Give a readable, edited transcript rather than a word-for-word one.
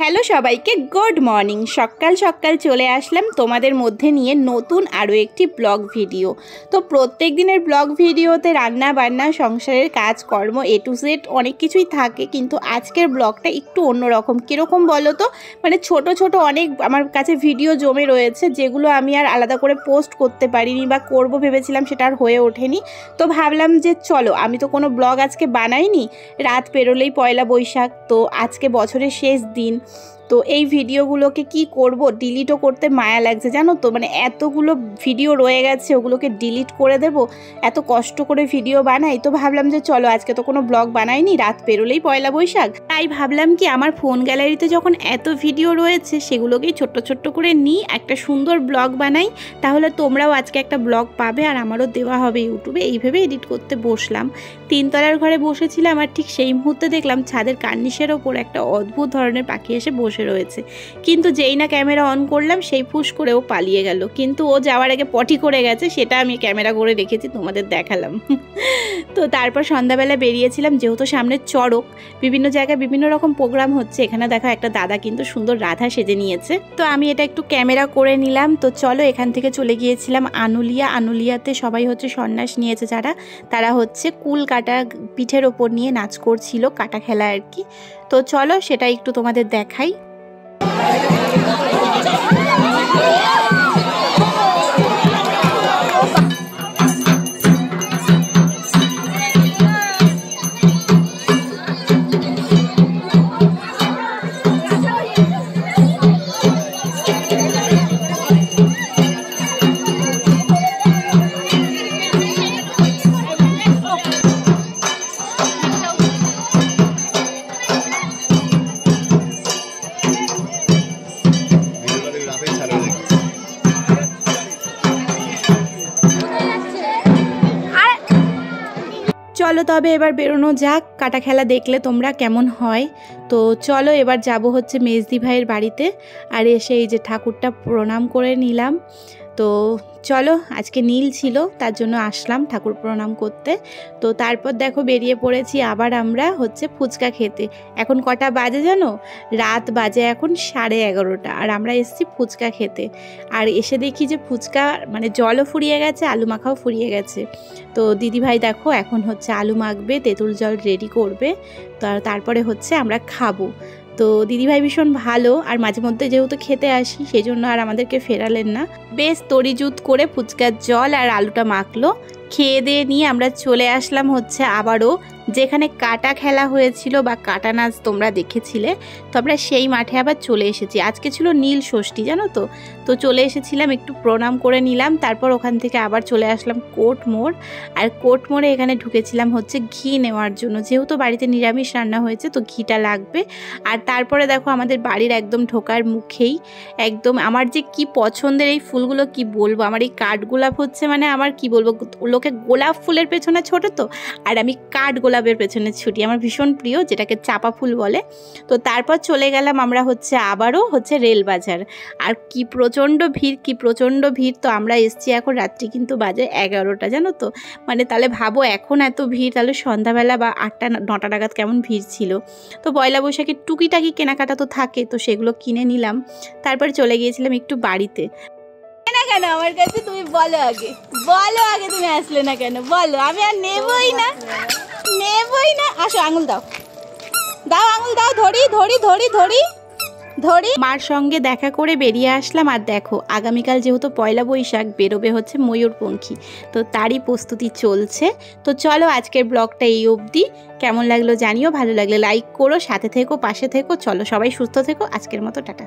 Hello সবাইকে good morning. সকাল সকাল চলে আসলাম তোমাদের মধ্যে নিয়ে নতুন আরও একটি ব্লগ ভিডিও। তো প্রত্যেক দিনের ব্লগ ভিডিওতে রান্না বান্না সংসারের কাজকর্ম এ টু জেড অনেক কিছুই থাকে, কিন্তু আজকের ব্লগটা একটু অন্যরকম। কীরকম বলো তো, মানে ছোট ছোট অনেক আমার কাছে ভিডিও জমে রয়েছে যেগুলো আমি আর আলাদা করে পোস্ট করতে পারিনি বা করব ভেবেছিলাম, সেটা আর হয়ে ওঠেনি। তো ভাবলাম যে চলো, আমি তো কোনো ব্লগ আজকে বানাইনি, রাত পেরোলেই পয়লা বৈশাখ, তো আজকে বছরের শেষ দিন, তো এই ভিডিওগুলোকে কি করব, ডিলিটও করতে মায়া লাগছে জানো তো। মানে এতগুলো ভিডিও রয়ে গেছে, ওগুলোকে ডিলিট করে দেব, এত কষ্ট করে ভিডিও বানাই। তো ভাবলাম যে চলো, আজকে তো কোনো ব্লগ বানাইনি, রাত পেরোলেই পয়লা বৈশাখ, তাই ভাবলাম কি আমার ফোন গ্যালারিতে যখন এত ভিডিও রয়েছে সেগুলোকেই ছোট্ট ছোট্ট করে নিই, একটা সুন্দর ব্লগ বানাই, তাহলে তোমরাও আজকে একটা ব্লগ পাবে আর আমারও দেওয়া হবে ইউটিউবে। এইভাবে এডিট করতে বসলাম। তিনতলার ঘরে বসেছিলাম আর ঠিক সেই মুহূর্তে দেখলাম ছাদের কার্নিশের ওপর একটা অদ্ভুত ধরনের পাখি এসে বসে রয়েছে, কিন্তু যেই না ক্যামেরা অন করলাম সেই ফুস করে ও পালিয়ে গেল। কিন্তু ও যাওয়ার আগে পটি করে গেছে, সেটা আমি ক্যামেরা করে রেখেছি, তোমাদের দেখালাম। তো তারপর সন্ধ্যাবেলা বেরিয়েছিলাম, যেহেতু সামনে চড়ক, বিভিন্ন জায়গায় বিভিন্ন রকম প্রোগ্রাম হচ্ছে। এখানে দেখো একটা দাদা কিন্তু সুন্দর রাধা সেজে নিয়েছে, তো আমি এটা একটু ক্যামেরা করে নিলাম। তো চলো, এখান থেকে চলে গিয়েছিলাম আনুলিয়া। আনুলিয়াতে সবাই হচ্ছে সন্ন্যাস নিয়েছে যারা, তারা হচ্ছে কুল কাটা পিঠের ওপর নিয়ে নাচ করছিল, কাটা খেলা আর কি। তো চলো সেটা একটু তোমাদের দেখাই। চলো তবে এবার বেরোনো যাক, কাটা খেলা দেখলে তোমরা কেমন হয়। তো চলো এবার যাব হচ্ছে মেজদি ভাইয়ের বাড়িতে, আর এসে এই যে ঠাকুরটা প্রণাম করে নিলাম। তো চলো, আজকে নীল ছিল তার জন্য আসলাম ঠাকুর প্রণাম করতে। তো তারপর দেখো বেরিয়ে পড়েছি আবার আমরা হচ্ছে ফুচকা খেতে। এখন কটা বাজে জানো? রাত বাজে এখন 11:30, আর আমরা এসেছি ফুচকা খেতে। আর এসে দেখি যে ফুচকা মানে জলও ফুরিয়ে গেছে, আলু মাখাও ফুরিয়ে গেছে। তো দিদিভাই দেখো এখন হচ্ছে আলু মাখবে, তেঁতুল জল রেডি করবে, তারপরে হচ্ছে আমরা খাবো। তো দিদিভাই ভীষণ ভালো, আর মাঝে মধ্যে যেহেতু খেতে আসি সেই জন্য আর আমাদেরকে ফেরালেন না, বেশ তড়িজুত করে ফুচকার জল আর আলুটা মাখলো। খেয়ে দিয়ে নিয়ে আমরা চলে আসলাম হচ্ছে আবারও যেখানে কাটা খেলা হয়েছিল বা কাটা নাচ তোমরা দেখেছিলে, তো আমরা সেই মাঠে আবার চলে এসেছি। আজকে ছিল নীল ষষ্ঠী জানো তো, তো চলে এসেছিলাম, একটু প্রণাম করে নিলাম। তারপর ওখান থেকে আবার চলে আসলাম কোর্ট মোড়, আর কোর্ট মোড়ে এখানে ঢুকেছিলাম হচ্ছে ঘি নেওয়ার জন্য, যেহেতু বাড়িতে নিরামিষ রান্না হয়েছে তো ঘিটা লাগবে। আর তারপরে দেখো আমাদের বাড়ির একদম ঢোকার মুখেই একদম আমার যে কি পছন্দের এই ফুলগুলো কি বলবো, আমার এই কাঠগোলাপ হচ্ছে মানে আমার কি বলবো, লোকে গোলাপ ফুলের পেছনে ছোট তো, আর আমি কাঠগোলাপের পেছনে ছুটি, আমার ভীষণ প্রিয়, যেটাকে চাপা ফুল বলে। তো তারপর চলে গেলাম আমরা হচ্ছে আবারও হচ্ছে রেলবাজার, আর কি প্রচণ্ড ভিড়, কি প্রচণ্ড ভিড়। তো আমরা এসছি এখন রাত্রি কিন্তু বাজে 11টা জানো তো, মানে তাহলে ভাবো এখন এত ভিড়, তাহলে সন্ধ্যাবেলা বা 8টা-9টা নাগাদ কেমন ভিড় ছিল। তো পয়লা বৈশাখের টুকিটাকি কেনাকাটা তো থাকে, তো সেগুলো কিনে নিলাম। তারপর চলে গিয়েছিলাম একটু বাড়িতে। না কেন আমার কাছে, তুমি বলো আগে, বলো আগে তুমি আসলে না কেন, বলো। আমি আর নেবই না, নেবই না। আসো, আঙুল দাও, দাও আঙুল দাও, ধরি ধরি ধরি ধরি ধরি। মার সঙ্গে দেখা করে বেরিয়ে আসলাম। আর দেখো আগামীকাল যেহেতু পয়লা বৈশাখ, বেরোবে হচ্ছে ময়ূরপঙ্খী, তো তারই প্রস্তুতি চলছে। তো চলো আজকের ব্লগটা এই অবধি, কেমন লাগলো জানিও, ভালো লাগলে লাইক করো, সাথে থেকো, পাশে থেকো। চলো সবাই সুস্থ থেকো, আজকের মতো টাটা।